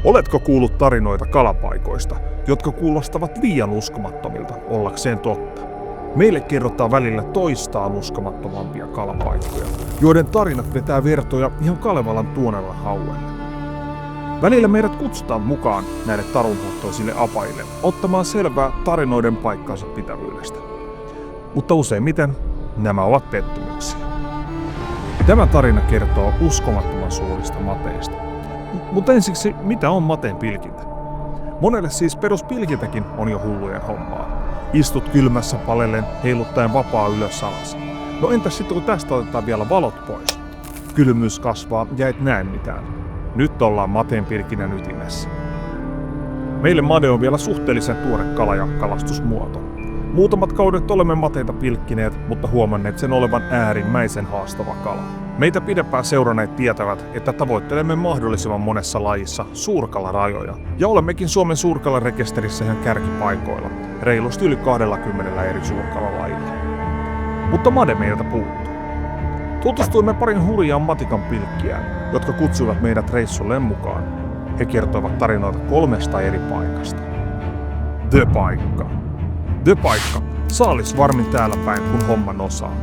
Oletko kuullut tarinoita kalapaikoista, jotka kuulostavat liian uskomattomilta ollakseen totta? Meille kerrotaan välillä toistaan uskomattomampia kalapaikkoja, joiden tarinat vetää vertoja ihan Kalevalan Tuonella hauelle. Välillä meidät kutsutaan mukaan näille tarunhohtoisille apajille ottamaan selvää tarinoiden paikkansa pitävyydestä. Mutta useimmiten nämä ovat pettymyksiä. Tämä tarina kertoo uskomattoman suurista mateista. Mutta ensiksi, mitä on mateen pilkintä? Monelle siis peruspilkintäkin on jo hullujen hommaa. Istut kylmässä palellen, heiluttaen vapaa ylös alas. No entäs sitten kun tästä otetaan vielä valot pois? Kylmyys kasvaa ja et näe mitään. Nyt ollaan mateen pilkinnän ytimessä. Meille made on vielä suhteellisen tuore kala- ja kalastusmuoto. Muutamat kaudet olemme mateita pilkkineet, mutta huomanneet sen olevan äärimmäisen haastava kala. Meitä pidempään seuranneet tietävät, että tavoittelemme mahdollisimman monessa lajissa suurkalarajoja, ja olemmekin Suomen suurkalarekisterissä ihan kärkipaikoilla, reilusti yli 20 eri suurkalalajilla. Mutta made meiltä puuttuu. Tutustuimme parin hurjaan matikan pilkkijään, jotka kutsuivat meidät reissulleen mukaan. He kertoivat tarinoita 3 eri paikasta. The Paikka. Saalis varmin täällä päin, kun homman osaa.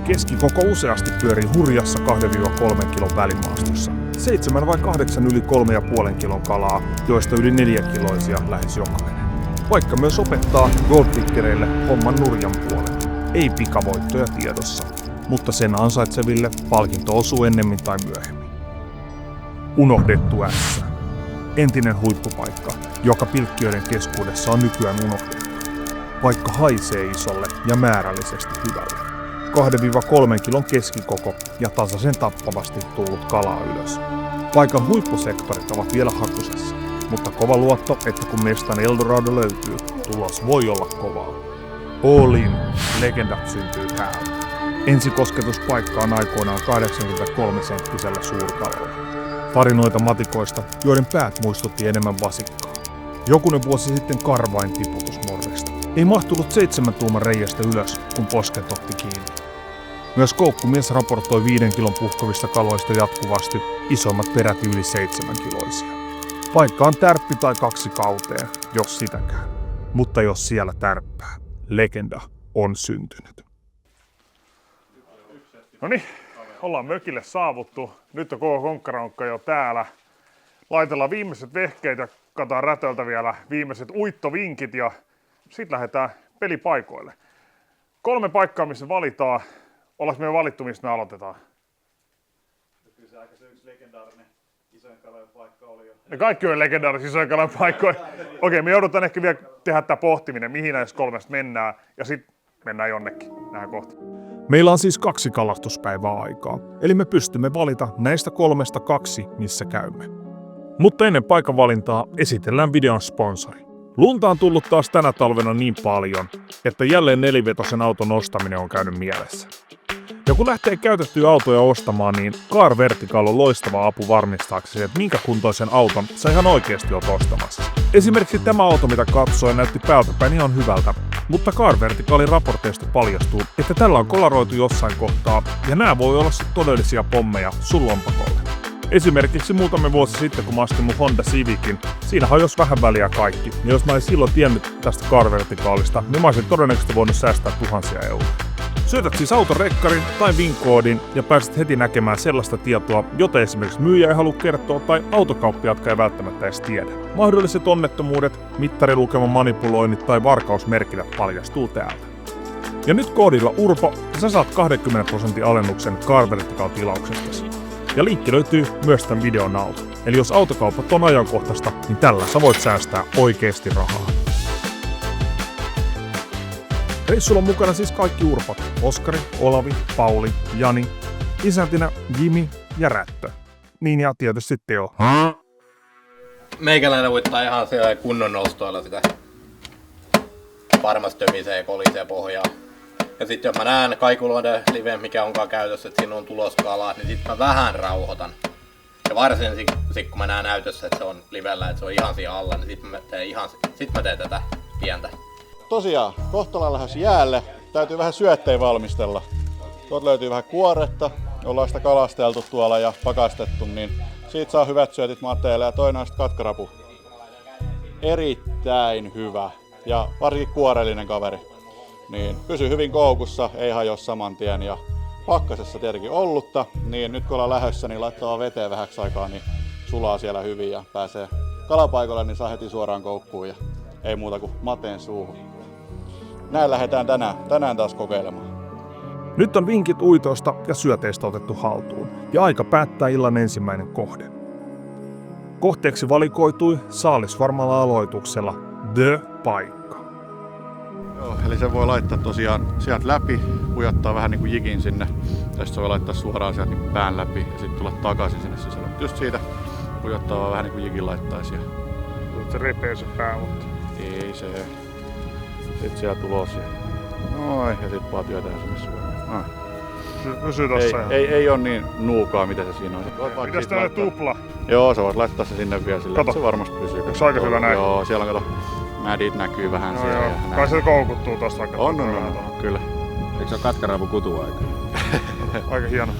Keskikoko useasti pyörii hurjassa 2-3 kilon välimaastossa. 7 vai 8 yli 3,5 kilon kalaa, joista yli 4 kiloisia lähes jokainen. Vaikka myös opettaa golddiggereille homman nurjan puolen. Ei pikavoittoja tiedossa, mutta sen ansaitseville palkinto osuu ennemmin tai myöhemmin. Unohdettu ässä. Entinen huippupaikka, joka pilkkijöiden keskuudessa on nykyään unohdettu. Vaikka haisee isolle ja määrällisesti hyvälle. 2-3 kilon keskikoko ja tasaisen tappavasti tullut kalaa ylös. Paikan huippusektorit ovat vielä hakusessa, mutta kova luotto, että kun mestan Eldorado löytyy, tulos voi olla kovaa. All in, legendat syntyy täällä. Ensikosketuspaikka on aikoinaan 83-senttisellä suurkalalla. Tarinoita matikoista, joiden päät muistutti enemmän vasikkaa. Jokunen vuosi sitten karvain tiputusmorresta. Ei mahtunut 7 tuuman reiästä ylös, kun posket otti kiinni. Myös koukkumies raportoi 5 kilon puhkovista kaloista jatkuvasti, isommat peräti yli 7 kiloisia. Paikka on tärppi tai 2 kauteen, jos sitäkään. Mutta jos siellä tärppää, legenda on syntynyt. Noniin, ollaan mökille saavuttu. Nyt on koko konkkarankka jo täällä. Laitellaan viimeiset vehkeet ja kataan rätöltä vielä viimeiset uittovinkit ja sitten lähdetään pelipaikoille. 3 paikkaa, missä valitaan. Ollaanko me valittu, mistä me aloitetaan? Kyllä se aika yksi legendaarinen isojen kalojen paikka oli jo. Ne kaikki on legendaarisia isojen kalojen paikkoja. Okei, me joudutaan ehkä vielä tehdä tämä pohtiminen, mihin näistä 3 mennään. Ja sitten mennään jonnekin. Nähdään kohta. Meillä on siis 2 kalastuspäivää aikaa. Eli me pystymme valita näistä 3 2, missä käymme. Mutta ennen paikan valintaa esitellään videon sponsori. Lunta on tullut taas tänä talvena niin paljon, että jälleen 4-vetosen auton ostaminen on käynyt mielessä. Ja kun lähtee käytettyjä autoja ostamaan, niin Car Vertical on loistava apu varmistaaksesi, että minkä kuntoisen auton sä ihan oikeasti oot ostamassa. Esimerkiksi tämä auto, mitä katsoin, näytti päältäpäin ihan hyvältä, mutta Car Verticalin raporteista paljastuu, että tällä on kolaroitu jossain kohtaa, ja nämä voi olla sit todellisia pommeja sun lompakolle. Esimerkiksi muutama vuosi sitten, kun mä astin mun Honda Civicin, siinä hajosi vähän väliä kaikki, ja jos mä en silloin tiennyt tästä Car Verticalista, niin mä olisin todennäköisesti voinut säästää tuhansia euroja. Syötät siis auton rekkarin tai VIN-koodin ja pääset heti näkemään sellaista tietoa, jota esimerkiksi myyjä ei halua kertoa tai autokauppiatka ei välttämättä edes tiedä. Mahdolliset onnettomuudet, mittarilukeman manipuloinnit tai varkausmerkinnät paljastuu täältä. Ja nyt koodilla URPO sä saat 20% alennuksen Car Vertical-tilauksestasi. Ja linkki löytyy myös tämän videon alta. Eli jos autokaupat on ajankohtaista, niin tällä sä voit säästää oikeesti rahaa. Reissulla on mukana siis kaikki urpot. Oskari, Olavi, Pauli, Jani, isäntinä Jimi ja Rättö. Niin ja tietysti Teo. Meikäläinen uittaa ihan siellä kunnon nostoilla sitä varmasti tömisee ja kolisee pohjaa. Ja sitten jos mä näen kaikuluoden live, mikä onkaan käytössä, että siinä on tulos kalaa, niin sit mä vähän rauhoitan. Ja varsinkin kun mä näen näytössä, että se on livellä, että se on ihan siellä alla, niin sit mä teen tätä pientä. Tosiaan, kohta ollaan lähes jäälle. Täytyy vähän syöttejä valmistella. Tuolta löytyy vähän kuoretta, ollaan sitä kalasteltu tuolla ja pakastettu, niin Siitä saa hyvät syötit mateelle ja toinen on sitten katkarapu. Erittäin hyvä ja varsinkin kuorellinen kaveri. Niin pysyy hyvin koukussa, ei hajoa saman tien ja pakkasessa tietenkin ollutta, niin nyt kun ollaan lähdössä, niin laittaa veteen vähäksi aikaa, niin sulaa siellä hyvin ja pääsee kalapaikalle, niin saa heti suoraan koukkuun ja ei muuta kuin mateen suuhun. Näin lähdetään tänään taas kokeilemaan. Nyt on vinkit uitoista ja syöteistä otettu haltuun ja aika päättää illan ensimmäinen kohde. Kohteeksi valikoitui saalisvarmalla aloituksella The Paikka. Joo, eli se voi laittaa tosiaan sieltä läpi, pujottaa vähän niin kuin jikin sinne. Ja se voi laittaa suoraan sieltä niin pään läpi ja sitten tulla takaisin sinne sisälle. Just siitä pujottaa vaan vähän niin kuin jikin laittaisi. Se repee se pää, mutta... Ei se. Sitten siellä tulos ja... Noin, ja sit vaan työtään se missä voi. Pysy tossa ihan. Ei oo niin nuukaa mitä se siinä on. Mitäs tää tupla? Joo, sä voit laittaa se sinne vielä sillä, se varmasti pysyy. Onks aika hyvä näin? Joo, siellä on kato, mädit näkyy vähän no siellä. Joo. Kai se koukuttuu tosta aika. On, kyllä. Eikö se ole katkarapu kutuaika? Aika hieno.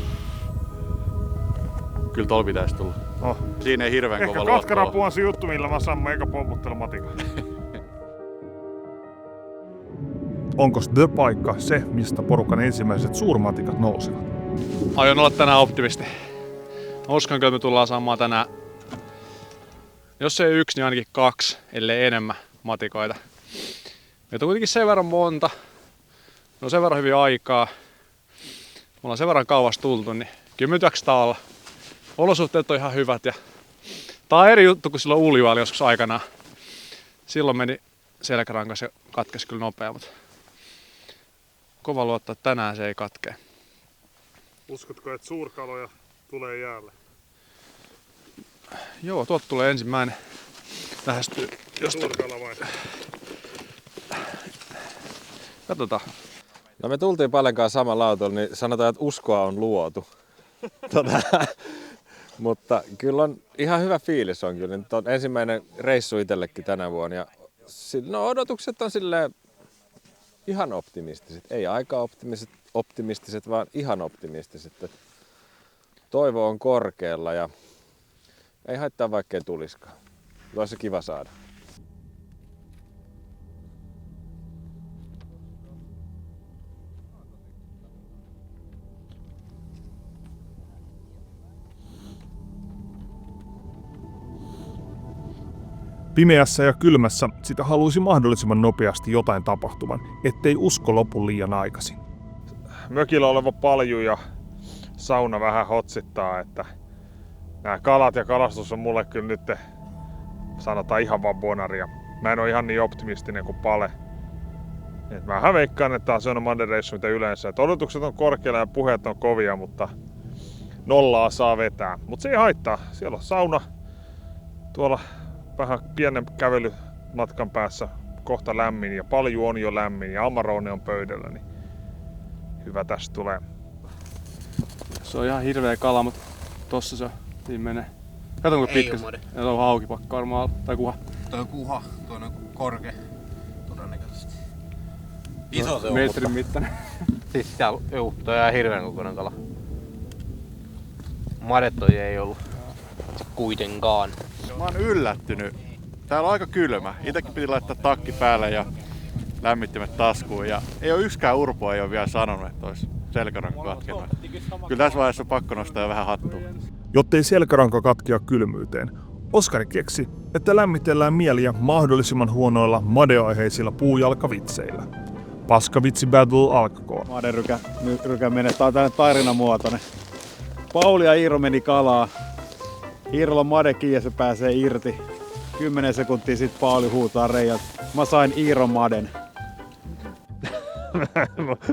Kyllä tol pitäis tulla. Oh. Siinä ei hirveän kova luotto. Ehkä katkarapu on se juttu, millä mä saan eikä pomputtele matikan. Onkos The Paikka se, mistä porukan ensimmäiset suurmatikat nousivat? Aion olla tänään optimisti. Uskon, että me tullaan saamaan tänään, jos ei yksi, niin ainakin 2, ellei enemmän matikoita. Meitä on kuitenkin sen verran monta, no sen verran hyvin aikaa. Me ollaan sen verran kauas tultu, niin kyllä me jaksetaan olla. Olosuhteet on ihan hyvät ja tää on eri juttu kuin silloin Uljualla joskus aikanaan. Silloin meni selkärankas ja katkesi kyllä nopea, mutta kova luottaa, että tänään se ei katkee. Uskotko, että suurkaloja tulee jäälle? Joo, tuolta tulee ensimmäinen. Lähestyy. Suurkala vai? Katsotaan. No me tultiin paljonkaan samalla autolla, niin sanotaan, että uskoa on luotu. Mutta kyllä on ihan hyvä fiilis on kyllä. Nyt on ensimmäinen reissu itsellekin tänä vuonna. Ja no odotukset on silleen ihan optimistiset. Ei aika optimistiset, vaan ihan optimistiset. Toivo on korkealla ja ei haittaa vaikka ei tuliskaan. Olisi se kiva saada. Pimeässä ja kylmässä sitä haluaisi mahdollisimman nopeasti jotain tapahtuvan, ettei usko lopu liian aikaisin. Mökillä oleva palju ja sauna vähän hotsittaa, että nämä kalat ja kalastus on mulle kyllä nyt sanotaan ihan vaan bonaria. Mä en ole ihan niin optimistinen kuin Pale. Et mähän veikkaan, että tää on sellainen reissu mitä yleensä. Et odotukset on korkealla ja puheet on kovia, mutta nollaa saa vetää. Mutta se ei haittaa. Siellä on sauna tuolla vähän pienen kävelymatkan päässä kohta lämmin ja palju on jo lämmin ja Amarone on pöydällä, niin hyvä tästä tulee. Se on ihan hirveä kala, mutta tossa se menee. Kato kuinka pitkä se. Ja tuo on haukipakka varmaan tai kuha. Toi on kuha, tuo on korkea todennäköisesti. Iso se on, metrin mittainen. Siis täällä, juu, toi on ihan hirveän kokoinen kala. Madettoja ei ollut kuitenkaan. Mä oon yllättynyt. Täällä on aika kylmä. Itekin piti laittaa takki päälle ja lämmittimet taskuun. Ja ei oo yksikään urpo ei oo vielä sanonut, että olisi selkäranka katkennut. Kyllä tässä vaiheessa on pakko nostaa jo vähän hattua. Jottei selkäranka katkea kylmyyteen, Oskari keksi, että lämmitellään mieliä mahdollisimman huonoilla madeaiheisilla puujalkavitseillä. Paskavitsi battle alkakoon. Maderykä menee. Tää on tämmönen tarinamuotoinen. Pauli ja Iiro meni kalaa. Iirolla on made kiinni ja se pääsee irti. 10 sekuntia sit Pauli huutaa reijät. Mä sain Iiron maden.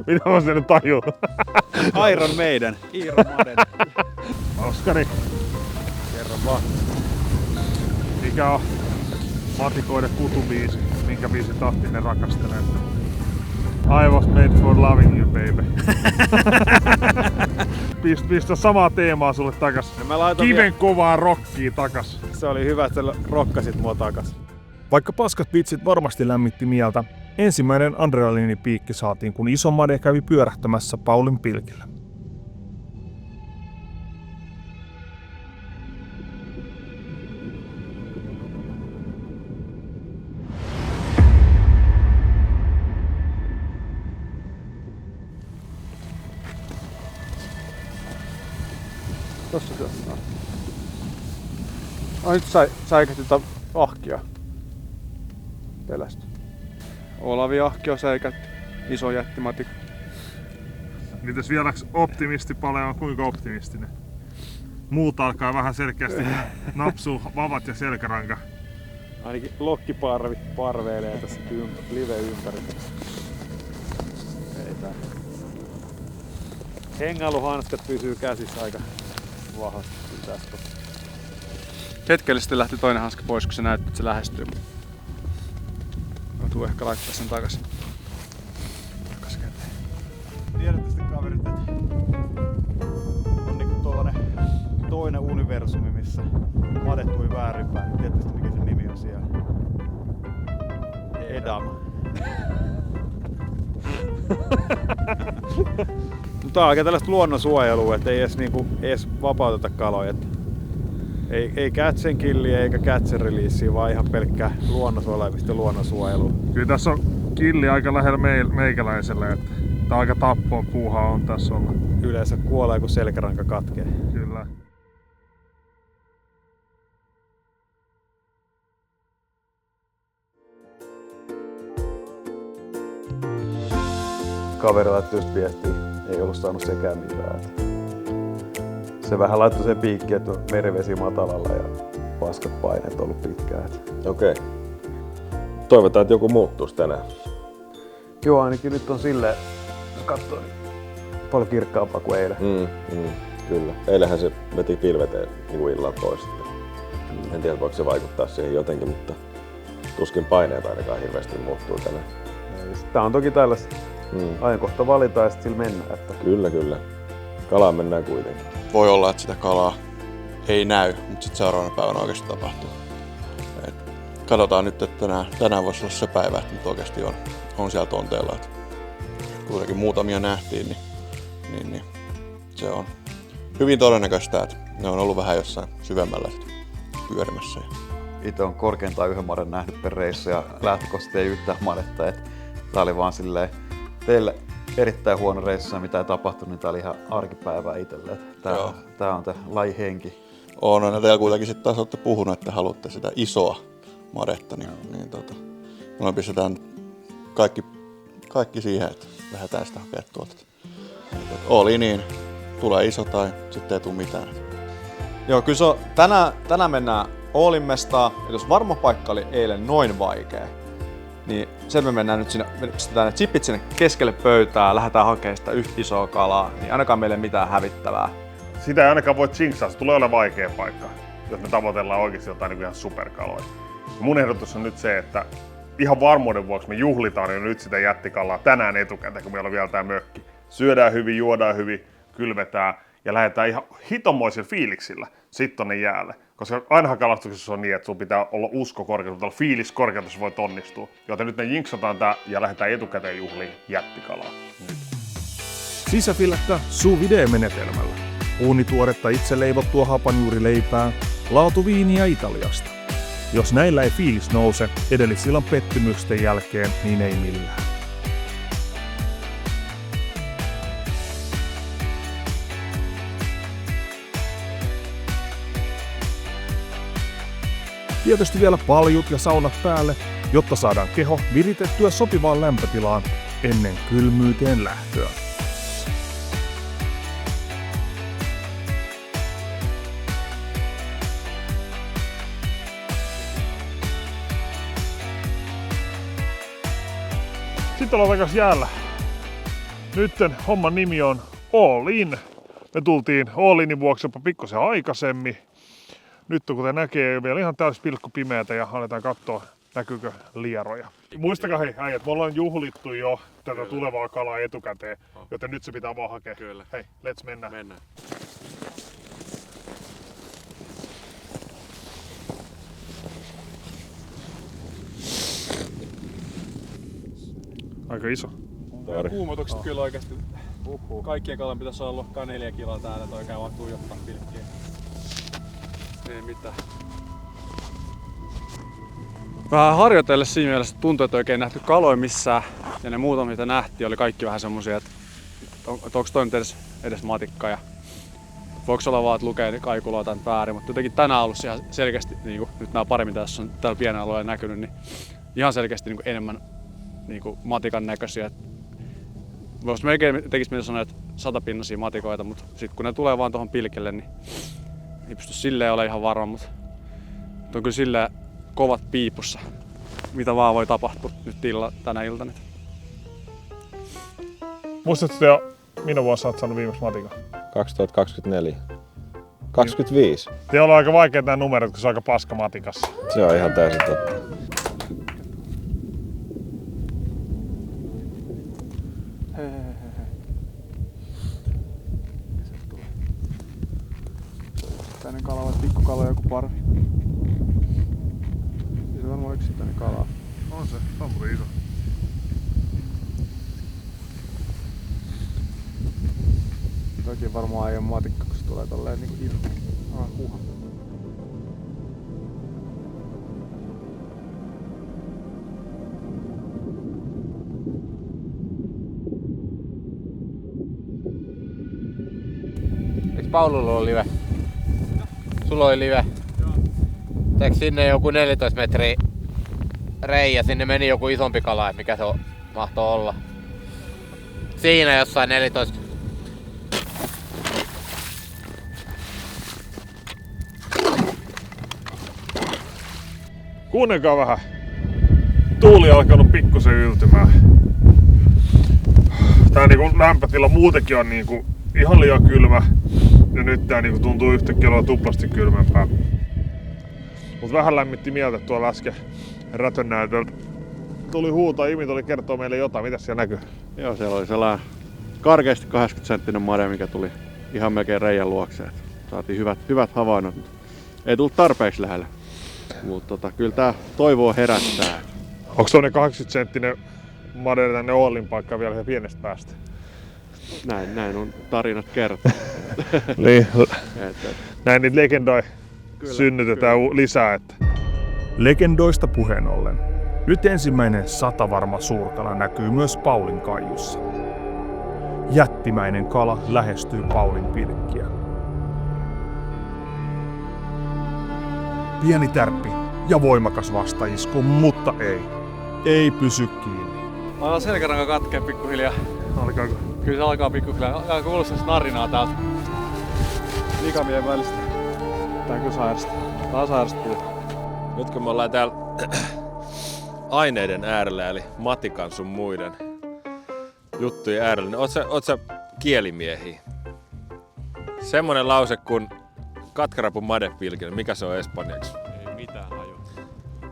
Mitä mä sen nyt tajun? Iron Maiden. Iiron maden. Oskari, kerro vaan. Mikä on matikoiden kutubiisi? Minkä biisin tahti ne rakastelee? I was made for loving you, baby. Pistä samaa teemaa sulle takas. Kiven kovaa rockia takas. Se oli hyvä, että sä rokkasit mua takas. Vaikka paskat vitsit varmasti lämmitti mieltä, ensimmäinen adrenaliinipiikki saatiin, kun iso made kävi pyörähtämässä Paulin pilkillä. Tossa se on. Nyt säikähti ahkia. Pelästy. Olavi ahkio säikähti. Iso jättimatikka. Mites vieläks optimisti paljon on kuinka optimistinen? Muut alkaa vähän selkeästi napsuu vavat ja selkäranka. Ainakin lokkiparvi parveilee tässä live ympärillä. Ei tää. Hengailuhanskat pysyy käsissä aika vahvasti tästä. Hetkellisesti lähti toinen hanska pois, kun se näytti, että se lähestyy. Joutuu ehkä laittaa sen takaisin. Tiedätte sitten kaverit, että on niinku tollanen toinen universumi, missä made tuli väärinpäin. Niin tiedätte sitten mikä sen nimi on siellä? Edam. Tää on aika tällaista luonnonsuojelua, että ei edes vapauteta kaloja. Ei catch and killiä eikä catch and releasea, vaan ihan pelkkää luonnonsuojelemista ja luonnonsuojelua. Kyllä tässä on killi aika lähellä meikäläisellä, että tää aika tappoa puuhaa on tässä olla. Yleensä kuolee kun selkäranka katkee. Kyllä. Kaveri laittoi just viestiä, ei ollut saanut sekään mitään. Se vähän laittoi sen piikkiin, että merivesi matalalla ja paskat paineet on ollut pitkään. Okei. Toivotaan, että joku muuttuisi tänään. Joo, ainakin nyt on silleen, jos katsoo, niin paljon kirkkaampaa kuin eilen. Kyllä. Eilähän se veti pilveteen niin illalla pois. En tiedä, voiko se vaikuttaa siihen jotenkin, mutta tuskin paineet ainakaan hirveästi muuttuu tänään. Tää on toki tällaista. Ajankohta valitaan ja sitten sillä mennään. Että... Kyllä. Kalaan mennään kuitenkin. Voi olla, että sitä kalaa ei näy, mutta sitten seuraavana päivänä oikeasti tapahtuu. Et katsotaan nyt, että tänään voisi olla se päivä, että nyt oikeasti on siellä tonteella. Et kuitenkin muutamia nähtiin, niin se on hyvin todennäköistä, että ne on ollut vähän jossain syvemmällä pyörimässä. Itse on korkeintaan yhden maden nähnyt per reissu ja lähtökohtaisesti ei yhtään madetta. Tää oli vaan silleen teille erittäin huono reissu, mitä ei tapahtunut, niin tää oli ihan arkipäivää itselle. Tää on tää lajihenki. Ja teillä kuitenkin sitten taas olette puhunut, että haluatte sitä isoa madetta, niin me pistetään kaikki siihen, että lähdetään sitä hakemaan tuolta. Oli niin, tulee iso tai sitten ei tule mitään. Joo, kyllä se on, tänään mennään all-in mestaan, ja jos varma paikka oli eilen noin vaikea, niin sen me mennään nyt sinne, me pistetään ne chipit sinne keskelle pöytää, lähdetään hakemaan sitä yhtä isoa kalaa, niin ainakaan meille mitään hävittävää. Sitä ei ainakaan voi jinksaa, se tulee olla vaikea paikka, jos me tavoitellaan oikeasti jotain niin ihan superkaloja. Mun ehdotus on nyt se, että ihan varmuuden vuoksi me juhlitaan jo nyt sitä jättikalaa tänään etukäteen, kun meillä on vielä tää mökki. Syödään hyvin, juodaan hyvin, kylvetään ja lähdetään ihan hitomoisilla fiiliksillä sitten tonne jäälle. Koska ainahan kalastuksessa on niin, että sun pitää olla usko korkeudella, fiilis korkeudella, jos voit onnistua. Joten nyt me jinksataan tää ja lähdetään etukäteen juhliin jättikalaa. Sisäfilettä sous vide-menetelmällä. Uunituoretta itse leivottua hapanjuurileipää, laatuviiniä Italiasta. Jos näillä ei fiilis nouse edellisillan pettymysten jälkeen, niin ei millään. Tietysti vielä paljut ja saunat päälle, jotta saadaan keho viritettyä sopivaan lämpötilaan ennen kylmyyteen lähtöä. Sitten ollaan takas jäällä. Nytten homman nimi on All In. Me tultiin All Inin vuoksi jopa pikkusen aikaisemmin. Nyt on, kuten näkee, vielä ihan täys pilkku pimeätä ja aletaan katsoa, näkyykö lieroja. Muistakaa hei äijät, me ollaan juhlittu jo tätä tulevaa kalaa etukäteen, joten nyt se pitää vaan hakea. Kyllä. Hei, let's mennä. Mennään. Aika iso. Kuumotukset kyllä oikeesti. Kaikkien kalan pitäisi olla 4 kiloa täällä, toi käy vaan tuijottaa pilkkiä. Ei mitään. Vähän harjoitelle siinä mielessä tuntuu, että oikein nähty kaloja missään. Ja ne muutamat mitä nähtiin oli kaikki vähän semmosia, että onko toi nyt edes matikka. Ja voiko olla vaan, että lukee kaikuloa tämän väärin, mutta jotenkin tänään on ollut ihan selkeästi, niin kuin nyt nämä paremmin tässä on täällä pienellä alueella näkynyt, niin ihan selkeästi niin kuin enemmän niin kuin matikan näköisiä. Voisi melkein tekisi mieltä sanoa, että 100-pinnaisia matikoita, mutta sitten kun ne tulee vaan tuohon pilkelle, niin ei pysty silleen olemaan ihan varma, mutta on kyllä silleen kovat piipussa, mitä vaan voi tapahtua nyt tänä iltana. Muistatko jo, minä vuonna sä oot saanut viimeksi matikan? 2024. 25. Teillä on aika vaikeet nämä numerot, kun se on aika paska matikassa. Se on ihan täysin totta. Yksittäinen kala vai pikkukala joku parvi? Se on varmaan yksittäinen kala. On se on muuten iso. Toki varmaan ei ole matikka, kun se tulee tolleen niinku irti. Huha. Eiks Paululla ole live? Sulla oli live? Joo. Teekö sinne joku 14 metriä reijä, sinne meni joku isompi kala, mikä se mahtoo olla? Siinä jossain 14. Kuunnelkaa vähän. Tuuli on alkanut pikkusen yltymään. Tää niinku lämpötila muutenkin on niinku ihan liian kylmä. Ja nyt tää niinku tuntuu yhtäkkiä olevan tuplasti kylmempää. Mut vähän lämmitti mieltä tuolla äsken rätönnäytöltä. Tuli huutaa, Imi tuli kertoo meille jotain. Mitäs siellä näkyy? Joo, siellä oli sellainen karkeasti 80-senttinen made, mikä tuli ihan melkein reijän luokseen. Saatiin hyvät havainnot, mutta ei tullut tarpeeksi lähelle. Mutta kyllä tää toivoa herättää. Onko tuonne 80-senttinen made tänne Ollin paikkaan vielä ihan pienestä päästä? Näin on tarinat kertoo. Niin. Näin niitä legendoja synnytetään lisää. Että. Legendoista puheen ollen. Nyt ensimmäinen 100-varma suurkala näkyy myös Paulin kaiussa. Jättimäinen kala lähestyy Paulin pilkkiä. Pieni tärppi ja voimakas vastaisku, mutta ei pysy kiinni. Alkaa selkäranka katkea pikkuhiljaa. Alkaako? Kyllä se alkaa pikkuhiljaa. Alkaa kuulua sellaista narinaa täältä likamien välistä. Tää kyllä sairastaa. Tää on sairastaa. Nyt kun me ollaan täällä aineiden äärellä, eli matikan sun muiden juttujen äärellä, niin oot sä kielimiehiä? Semmonen lause kuin katkarapun madepilkil, mikä se on espanjaksi? Ei mitään haju.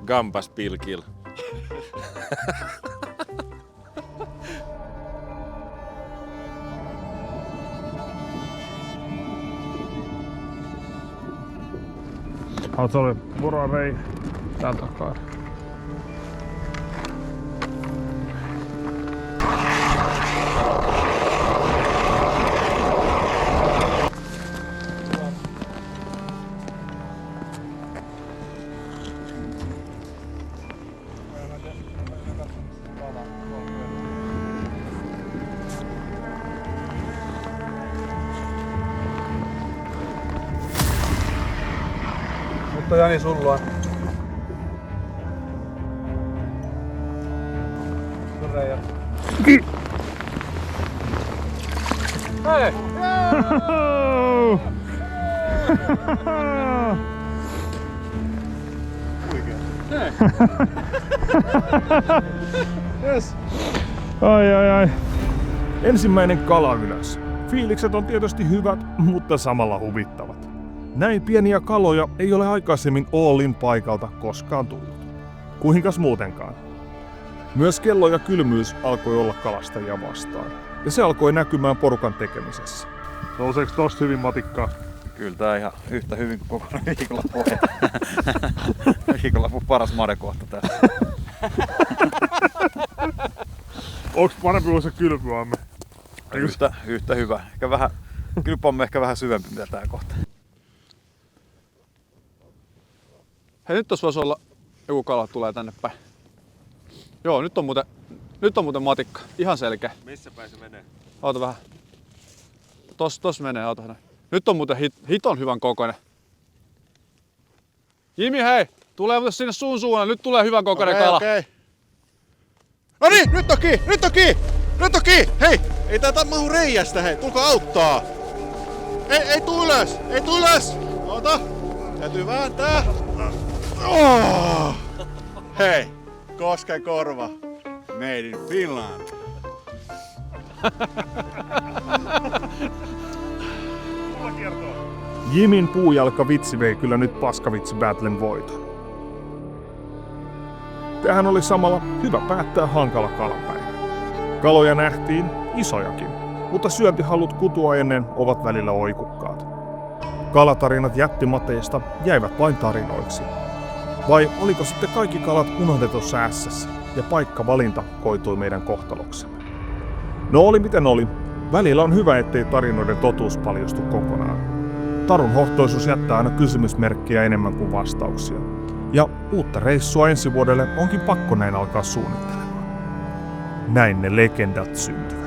Gambas pilkil. Haluatko oli purarei täällä takaa? Mutta Jani, sulla on. Hei! Yes. Ai. Ensimmäinen kala ylös. Fiilikset on tietysti hyvät, mutta samalla huvittavat. Näin pieniä kaloja ei ole aikaisemmin Ollin paikalta koskaan tullut. Kuinkas muutenkaan? Myös kello ja kylmyys alkoi olla kalastajia vastaan. Ja se alkoi näkymään porukan tekemisessä. Nouseeko tosta hyvin matikkaa? Kyllä tää ihan yhtä hyvin kuin koko viikonloppu. Viikonloppu paras madekohta tässä. Onks parempi kuin se kylpyamme? Yhtä hyvä. Ehkä vähän, kylpyamme ehkä vähän syvempi mitä tää kohta. Hei, nyt tossa voisi olla joku kala tulee tänne päin. Joo, nyt on muuten matikka. Ihan selkeä. Missä päin se menee? Oota vähän. Tossa menee, oota. Nyt on muuten hiton hyvän kokoinen. Jimi, hei! Tulee muuten sinne sun suunnan. Nyt tulee hyvän kokoinen kala. Okei. No niin, nyt on kiinni! Nyt on kiinni! Nyt on kiinni! Hei! Ei tää mahu reiästä, hei! Tulkaa auttaa! Ei tuu ylös! Ei tuu ylös! Oota! Täytyy vääntää! Oh! Hei! Koskenkorva! Made in Finland! Jimin puujalka vitsi vei kyllä nyt paskavitsi battlen voiton. Tähän oli samalla hyvä päättää hankala kalapäivä. Kaloja nähtiin, isojakin, mutta syöntihallut kutua ennen ovat välillä oikukkaat. Kalatarinat jättimateista jäivät vain tarinoiksi. Vai oliko sitten kaikki kalat unohdetussa ässässä ja paikkavalinta koitui meidän kohtaloksemme? No oli miten oli, välillä on hyvä ettei tarinoiden totuus paljastu kokonaan. Tarun hohtoisuus jättää aina kysymysmerkkiä enemmän kuin vastauksia. Ja uutta reissua ensi vuodelle onkin pakko näin alkaa suunnittelemaan. Näin ne legendat syntyvät.